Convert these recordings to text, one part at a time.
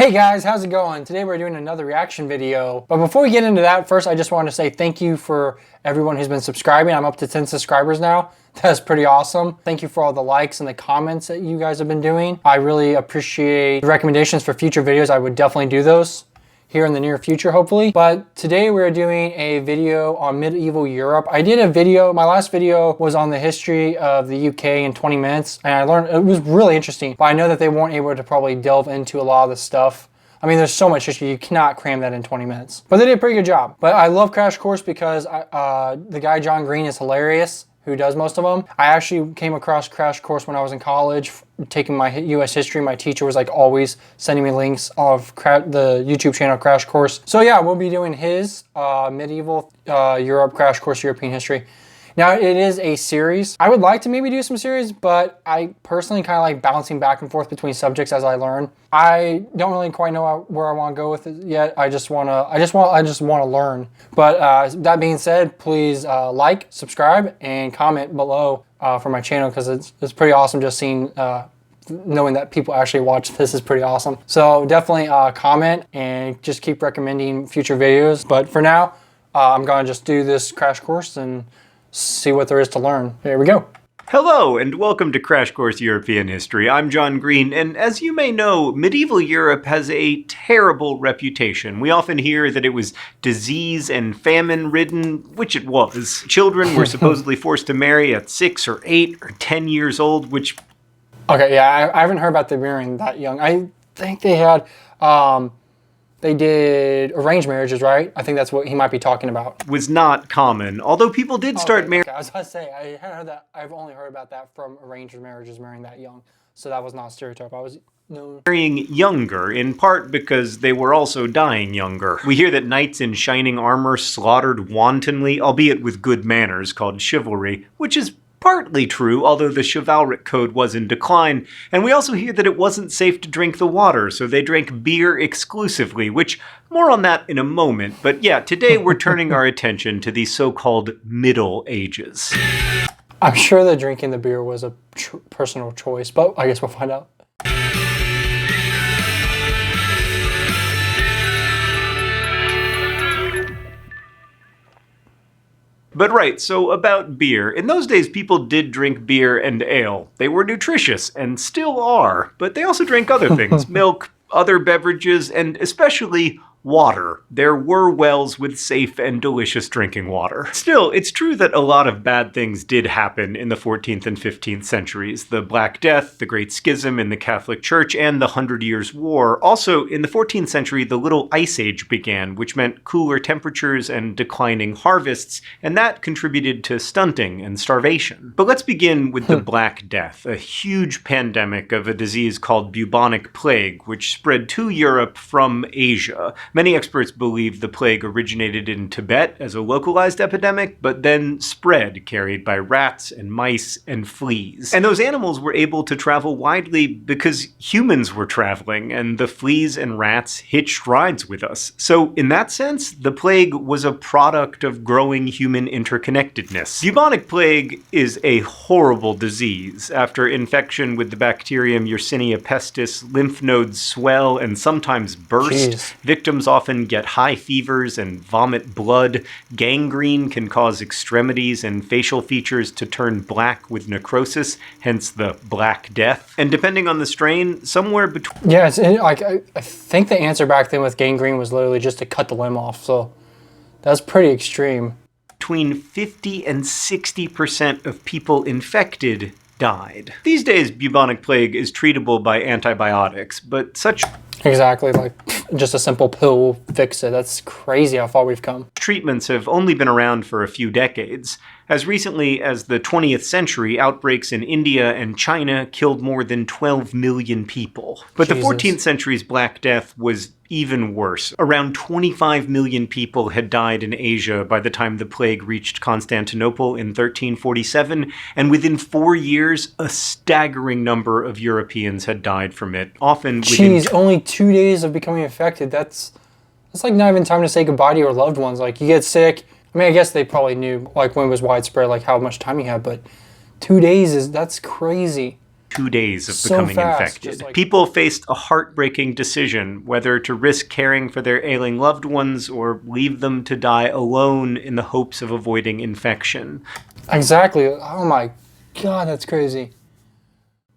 Hey guys, how's it going? Today we're doing another reaction video. But before we get into that, first I just want to say thank you for everyone who's been subscribing. I'm up to 10 subscribers now. That's pretty awesome. Thank you for all the likes and the comments that you guys have been doing. I really appreciate the recommendations for future videos. I would definitely do those here in the near future, hopefully. But today we're doing a video on medieval Europe. I did a video, my last video was on the history of the UK in 20 minutes, and I learned, it was really interesting, but I know that they weren't able to probably delve into a lot of the stuff. I mean, there's so much history, you cannot cram that in 20 minutes. But they did a pretty good job. But I love Crash Course because the guy John Green is hilarious, who does most of them. I actually came across Crash Course when I was in college, taking my US history. My teacher was like always sending me links of the YouTube channel Crash Course. So yeah, we'll be doing his medieval Europe Crash Course European history. Now it is a series. I would like to maybe do some series, but I personally kind of like bouncing back and forth between subjects as I learn. I don't really quite know where I want to go with it yet. I just want to learn. But that being said, please like, subscribe, and comment below for my channel, because it's pretty awesome just seeing knowing that people actually watch this is pretty awesome. So definitely comment and just keep recommending future videos. But for now, I'm gonna just do this Crash Course and see what there is to learn. Here we go. Hello, and welcome to Crash Course European History. I'm John Green, and as you may know, medieval Europe has a terrible reputation. We often hear that it was disease and famine-ridden, which it was. Children were supposedly forced to marry at 6 or 8 or 10 years old, which... Okay, yeah, I haven't heard about the marrying that young. I think they had... They did arranged marriages, right? I think that's what he might be talking about. Was not common, although people did start marrying. Okay, I was about to say, I hadn't heard that. I've only heard about that from arranged marriages, marrying that young. So that was not a stereotype. Marrying younger, in part because they were also dying younger. We hear that knights in shining armor slaughtered wantonly, albeit with good manners, called chivalry, which is partly true, although the chivalric code was in decline, and we also hear that it wasn't safe to drink the water, so they drank beer exclusively, which, more on that in a moment. But yeah, today we're turning our attention to the so-called Middle Ages. I'm sure that drinking the beer was a personal choice, but I guess we'll find out. But right, so about beer. In those days, people did drink beer and ale. They were nutritious, and still are, but they also drank other things. Milk, other beverages, and especially water. There were wells with safe and delicious drinking water. Still, it's true that a lot of bad things did happen in the 14th and 15th centuries. The Black Death, the Great Schism in the Catholic Church, and the 100 Years' War. Also, in the 14th century, the Little Ice Age began, which meant cooler temperatures and declining harvests, and that contributed to stunting and starvation. But let's begin with the Black Death, a huge pandemic of a disease called bubonic plague, which spread to Europe from Asia. Many experts believe the plague originated in Tibet as a localized epidemic, but then spread, carried by rats and mice and fleas. And those animals were able to travel widely because humans were traveling, and the fleas and rats hitched rides with us. So in that sense, the plague was a product of growing human interconnectedness. Bubonic plague is a horrible disease. After infection with the bacterium Yersinia pestis, lymph nodes swell and sometimes burst. Jeez. Victims often get high fevers and vomit blood. Gangrene can cause extremities and facial features to turn black with necrosis, hence the Black Death. And depending on the strain, somewhere between... Yeah, I think the answer back then with gangrene was literally just to cut the limb off, so that's pretty extreme. Between 50 and 60% of people infected died. These days, bubonic plague is treatable by antibiotics, but such... Exactly, like just a simple pill will fix it. That's crazy how far we've come. Treatments have only been around for a few decades. As recently as the 20th century, outbreaks in India and China killed more than 12 million people. But Jesus. The 14th century's Black Death was even worse. Around 25 million people had died in Asia by the time the plague reached Constantinople in 1347, and within 4 years, a staggering number of Europeans had died from it, often within... Jeez, only 2 days of becoming infected. That's like not even time to say goodbye to your loved ones. Like, you get sick. I mean, I guess they probably knew, like, when it was widespread, like, how much time you had, but 2 days that's crazy. 2 days of So becoming fast, infected. just like- People faced a heartbreaking decision whether to risk caring for their ailing loved ones or leave them to die alone in the hopes of avoiding infection. Exactly. Oh my God, that's crazy.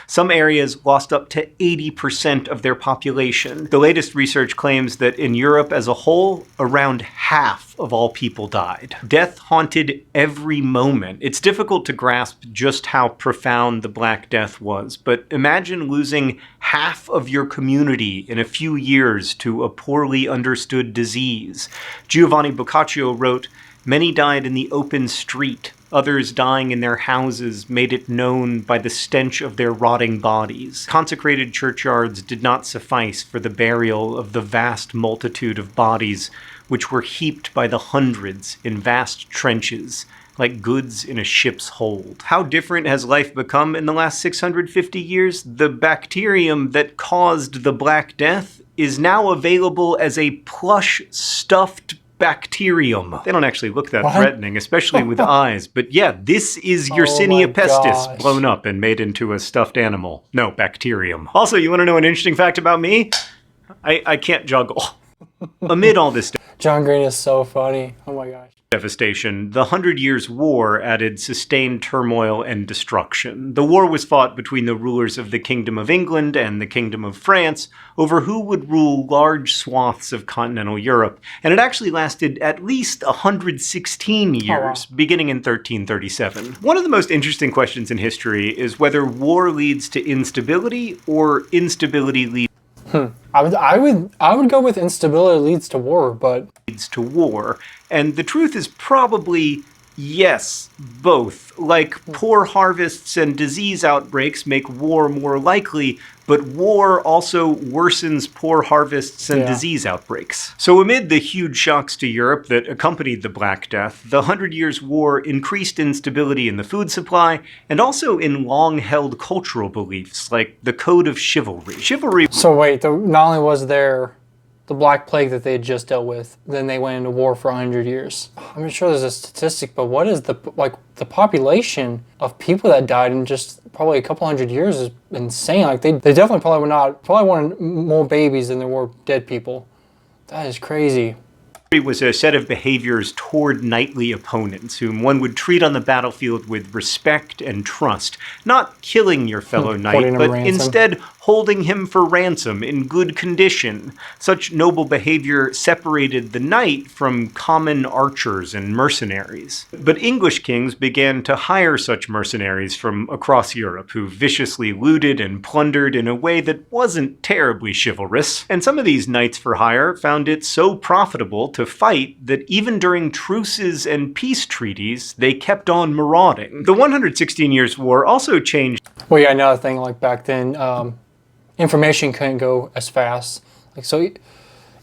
Some areas lost up to 80% of their population. The latest research claims that in Europe as a whole, around half of all people died. Death haunted every moment. It's difficult to grasp just how profound the Black Death was, but imagine losing half of your community in a few years to a poorly understood disease. Giovanni Boccaccio wrote, "Many died in the open street. Others dying in their houses made it known by the stench of their rotting bodies. Consecrated churchyards did not suffice for the burial of the vast multitude of bodies, which were heaped by the hundreds in vast trenches, like goods in a ship's hold." How different has life become in the last 650 years? The bacterium that caused the Black Death is now available as a plush, stuffed bacterium. They don't actually look that threatening, especially with eyes. But yeah, this is Yersinia pestis blown up and made into a stuffed animal. No, bacterium. Also, you want to know an interesting fact about me? I can't juggle. Amid all this John Green is so funny. Oh my gosh. devastation, the 100 Years' War added sustained turmoil and destruction. The war was fought between the rulers of the Kingdom of England and the Kingdom of France over who would rule large swaths of continental Europe, and it actually lasted at least 116 years, beginning in 1337. One of the most interesting questions in history is whether war leads to instability or instability leads I would go with instability leads to war, but to war. And the truth is probably yes, both. Like, poor harvests and disease outbreaks make war more likely, but war also worsens poor harvests and disease outbreaks. So amid the huge shocks to Europe that accompanied the Black Death, the 100 Years' War increased instability in the food supply and also in long-held cultural beliefs, like the Code of Chivalry. So wait, not only was there the Black Plague that they had just dealt with, then they went into war for 100 years. I'm not sure there's a statistic, but what is the population of people that died in just probably a couple hundred years is insane. Like they definitely probably wanted more babies than there were dead people. That is crazy. Was a set of behaviors toward knightly opponents, whom one would treat on the battlefield with respect and trust, not killing your fellow knight, but instead holding him for ransom in good condition. Such noble behavior separated the knight from common archers and mercenaries. But English kings began to hire such mercenaries from across Europe, who viciously looted and plundered in a way that wasn't terribly chivalrous. And some of these knights for hire found it so profitable to fight that even during truces and peace treaties, they kept on marauding. The 116 Years' War also changed. Well, yeah, another thing, like back then, information couldn't go as fast. Like, so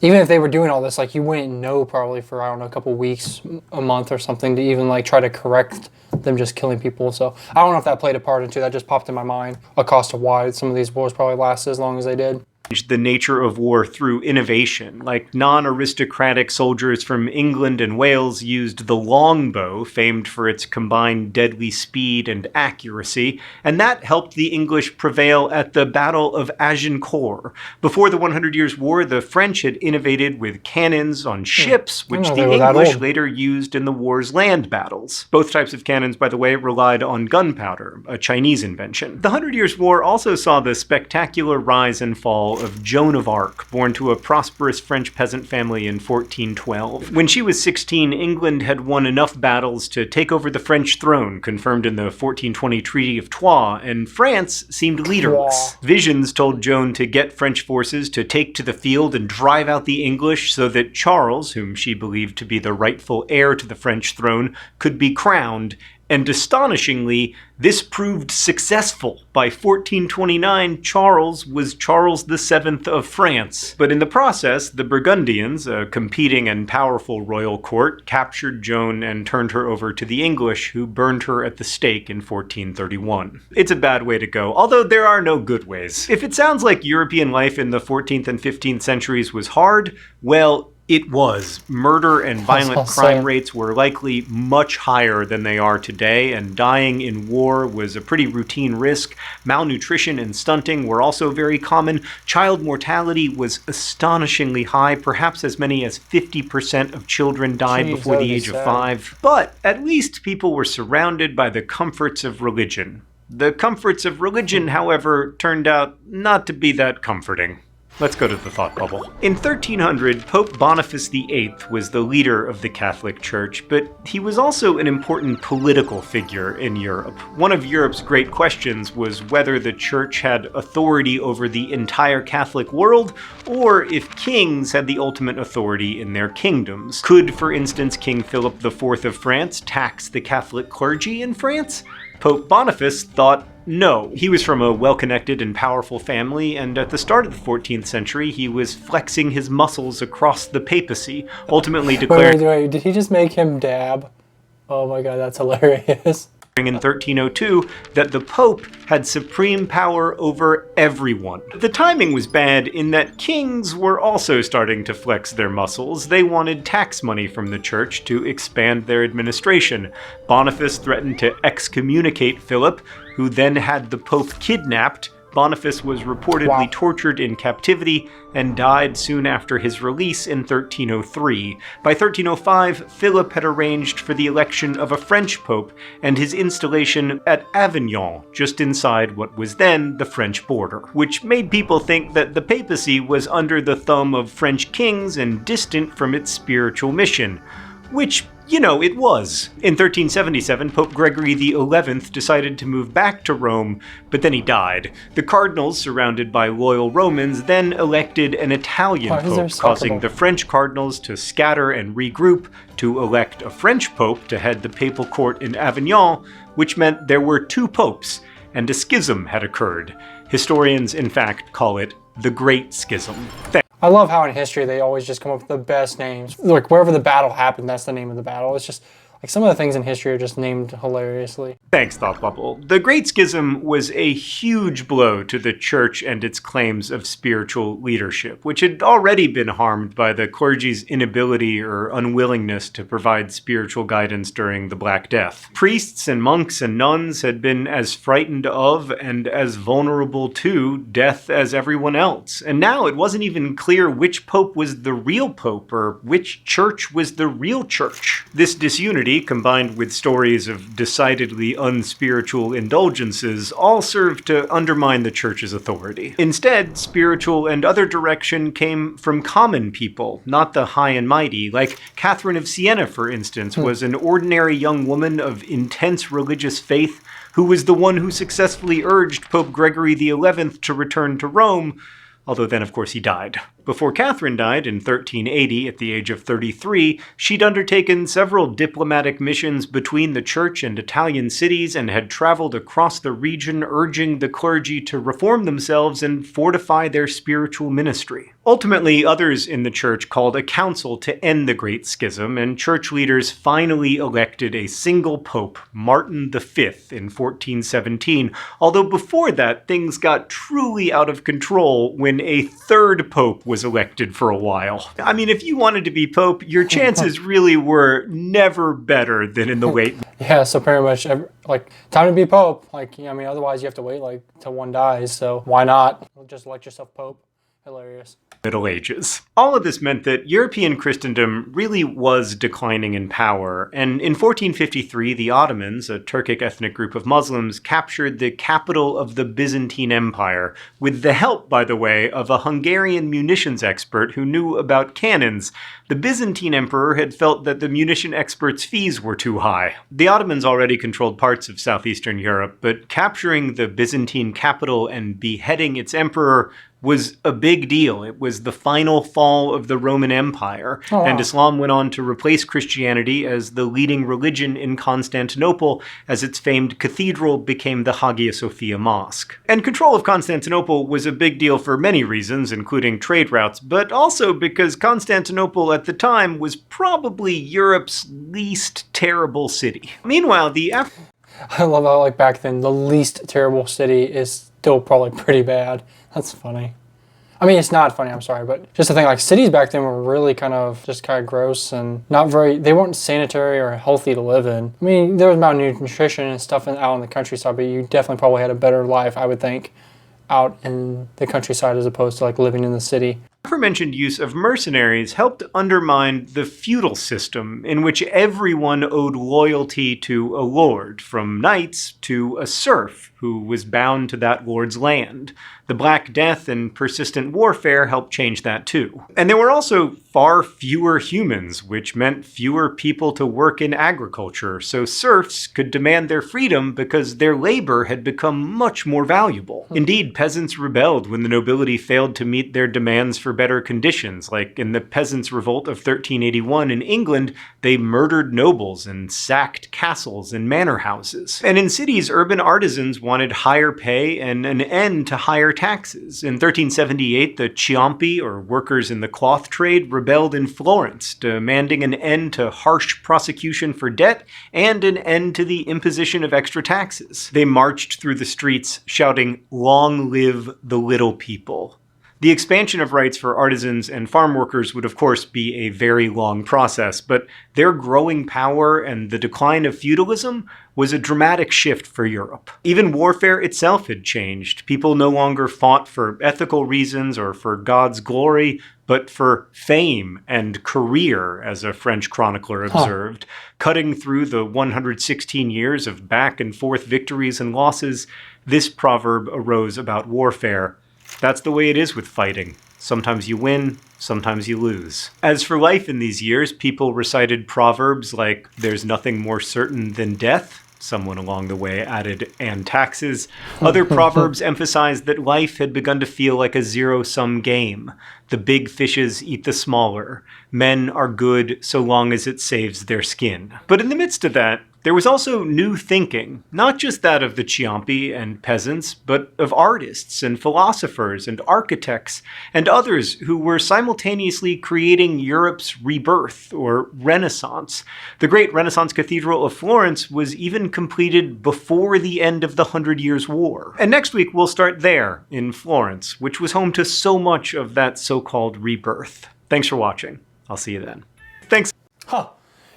even if they were doing all this, like, you wouldn't know probably for, I don't know, a couple weeks, a month or something to even like try to correct them just killing people. So I don't know if that played a part into that. Just popped in my mind across to why some of these wars probably lasted as long as they did. The nature of war through innovation. Like, non-aristocratic soldiers from England and Wales used the longbow, famed for its combined deadly speed and accuracy, and that helped the English prevail at the Battle of Agincourt. Before the 100 Years' War, the French had innovated with cannons on ships, which the English later used in the war's land battles. Both types of cannons, by the way, relied on gunpowder, a Chinese invention. The 100 Years' War also saw the spectacular rise and fall of Joan of Arc, born to a prosperous French peasant family in 1412. When she was 16, England had won enough battles to take over the French throne, confirmed in the 1420 Treaty of Troyes, and France seemed leaderless. Visions told Joan to get French forces to take to the field and drive out the English so that Charles, whom she believed to be the rightful heir to the French throne, could be crowned. And astonishingly, this proved successful. By 1429, Charles was Charles VII of France. But in the process, the Burgundians, a competing and powerful royal court, captured Joan and turned her over to the English, who burned her at the stake in 1431. It's a bad way to go, although there are no good ways. If it sounds like European life in the 14th and 15th centuries was hard, well, It was. Murder and violent I'll crime say. rates were likely much higher than they are today, and dying in war was a pretty routine risk. Malnutrition and stunting were also very common. Child mortality was astonishingly high. Perhaps as many as 50% of children died Jeez, before that would the be age of sad. 5. But at least people were surrounded by the comforts of religion. The comforts of religion, however, turned out not to be that comforting. Let's go to the thought bubble. In 1300, Pope Boniface VIII was the leader of the Catholic Church, but he was also an important political figure in Europe. One of Europe's great questions was whether the Church had authority over the entire Catholic world, or if kings had the ultimate authority in their kingdoms. Could, for instance, King Philip IV of France tax the Catholic clergy in France? Pope Boniface thought no. He was from a well-connected and powerful family, and at the start of the 14th century, he was flexing his muscles across the papacy, ultimately declaring Wait, did he just make him dab? Oh my god, that's hilarious. in 1302 that the Pope had supreme power over everyone. The timing was bad in that kings were also starting to flex their muscles. They wanted tax money from the church to expand their administration. Boniface threatened to excommunicate Philip, who then had the Pope kidnapped. Boniface was reportedly tortured in captivity and died soon after his release in 1303. By 1305, Philip had arranged for the election of a French pope and his installation at Avignon, just inside what was then the French border, which made people think that the papacy was under the thumb of French kings and distant from its spiritual mission. Which, you know, it was. In 1377, Pope Gregory XI decided to move back to Rome, but then he died. The cardinals, surrounded by loyal Romans, then elected an Italian pope, causing the French cardinals to scatter and regroup to elect a French pope to head the papal court in Avignon, which meant there were two popes, and a schism had occurred. Historians, in fact, call it the Great Schism. I love how in history they always just come up with the best names. Like wherever the battle happened, that's the name of the battle. It's just like some of the things in history are just named hilariously. Thanks, Thought Bubble. The Great Schism was a huge blow to the church and its claims of spiritual leadership, which had already been harmed by the clergy's inability or unwillingness to provide spiritual guidance during the Black Death. Priests and monks and nuns had been as frightened of and as vulnerable to death as everyone else. And now it wasn't even clear which pope was the real pope or which church was the real church. This disunity, combined with stories of decidedly unspiritual indulgences, all served to undermine the church's authority. Instead, spiritual and other direction came from common people, not the high and mighty. Like Catherine of Siena, for instance, was an ordinary young woman of intense religious faith who was the one who successfully urged Pope Gregory XI to return to Rome, although then, of course, he died. Before Catherine died in 1380 at the age of 33, she'd undertaken several diplomatic missions between the church and Italian cities and had traveled across the region urging the clergy to reform themselves and fortify their spiritual ministry. Ultimately, others in the church called a council to end the Great Schism, and church leaders finally elected a single pope, Martin V, in 1417, although before that, things got truly out of control when a third pope was elected for a while. I mean, if you wanted to be pope, your chances really were never better than in the late... Yeah, so pretty much, like, time to be pope. Like, I mean, otherwise you have to wait, like, till one dies, so why not? Just elect yourself pope. Hilarious. Middle Ages. All of this meant that European Christendom really was declining in power, and in 1453 the Ottomans, a Turkic ethnic group of Muslims, captured the capital of the Byzantine Empire, with the help, by the way, of a Hungarian munitions expert who knew about cannons. The Byzantine emperor had felt that the munition expert's fees were too high. The Ottomans already controlled parts of southeastern Europe, but capturing the Byzantine capital and beheading its emperor was a big deal. It was the final fall of the Roman Empire, and Islam went on to replace Christianity as the leading religion in Constantinople as its famed cathedral became the Hagia Sophia Mosque. And control of Constantinople was a big deal for many reasons, including trade routes, but also because Constantinople at the time was probably Europe's least terrible city. Meanwhile, I love how, like, back then, the least terrible city is still probably pretty bad. That's funny. I mean, it's not funny, I'm sorry, but just to think like cities back then were really kind of gross and not very, they weren't sanitary or healthy to live in. I mean, there was malnutrition and stuff out in the countryside, but you definitely probably had a better life, I would think, out in the countryside as opposed to like living in the city. The aforementioned use of mercenaries helped undermine the feudal system in which everyone owed loyalty to a lord, from knights to a serf who was bound to that lord's land. The Black Death and persistent warfare helped change that too. And there were also far fewer humans, which meant fewer people to work in agriculture, so serfs could demand their freedom because their labor had become much more valuable. Indeed, peasants rebelled when the nobility failed to meet their demands for better conditions, like in the Peasants' Revolt of 1381 in England, they murdered nobles and sacked castles and manor houses. And in cities, urban artisans wanted higher pay and an end to higher taxes. In 1378, the Ciompi, or workers in the cloth trade, rebelled in Florence, demanding an end to harsh prosecution for debt and an end to the imposition of extra taxes. They marched through the streets shouting, "Long live the little people." The expansion of rights for artisans and farm workers would of course be a very long process, but their growing power and the decline of feudalism was a dramatic shift for Europe. Even warfare itself had changed. People no longer fought for ethical reasons or for God's glory, but for fame and career, as a French chronicler observed. Cutting through the 116 years of back and forth victories and losses, this proverb arose about warfare. That's the way it is with fighting. Sometimes you win, sometimes you lose. As for life in these years, people recited proverbs like, "There's nothing more certain than death." Someone along the way added, "and taxes." Other proverbs emphasized that life had begun to feel like a zero-sum game. The big fishes eat the smaller. Men are good so long as it saves their skin. But in the midst of that, there was also new thinking, not just that of the Ciompi and peasants, but of artists and philosophers and architects and others who were simultaneously creating Europe's rebirth or Renaissance. The great Renaissance Cathedral of Florence was even completed before the end of the 100 Years' War. And next week we'll start there, in Florence, which was home to so much of that so-called rebirth. Thanks for watching. I'll see you then. Thanks.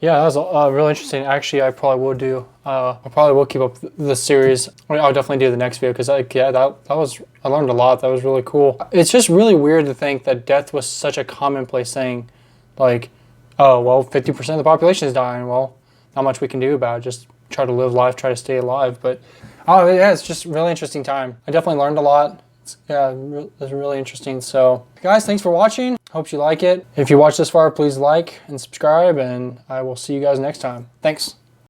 Yeah, that was really interesting. Actually, I probably will do. I probably will keep up the series. I'll definitely do the next video because I learned a lot. That was really cool. It's just really weird to think that death was such a commonplace thing. Like, oh well, 50% of the population is dying. Well, not much we can do about it. Just try to live life, try to stay alive. But oh yeah, it's just a really interesting time. I definitely learned a lot. It was really interesting. So guys, thanks for watching. Hope you like it. If you watched this far, please like and subscribe, and I will see you guys next time. Thanks.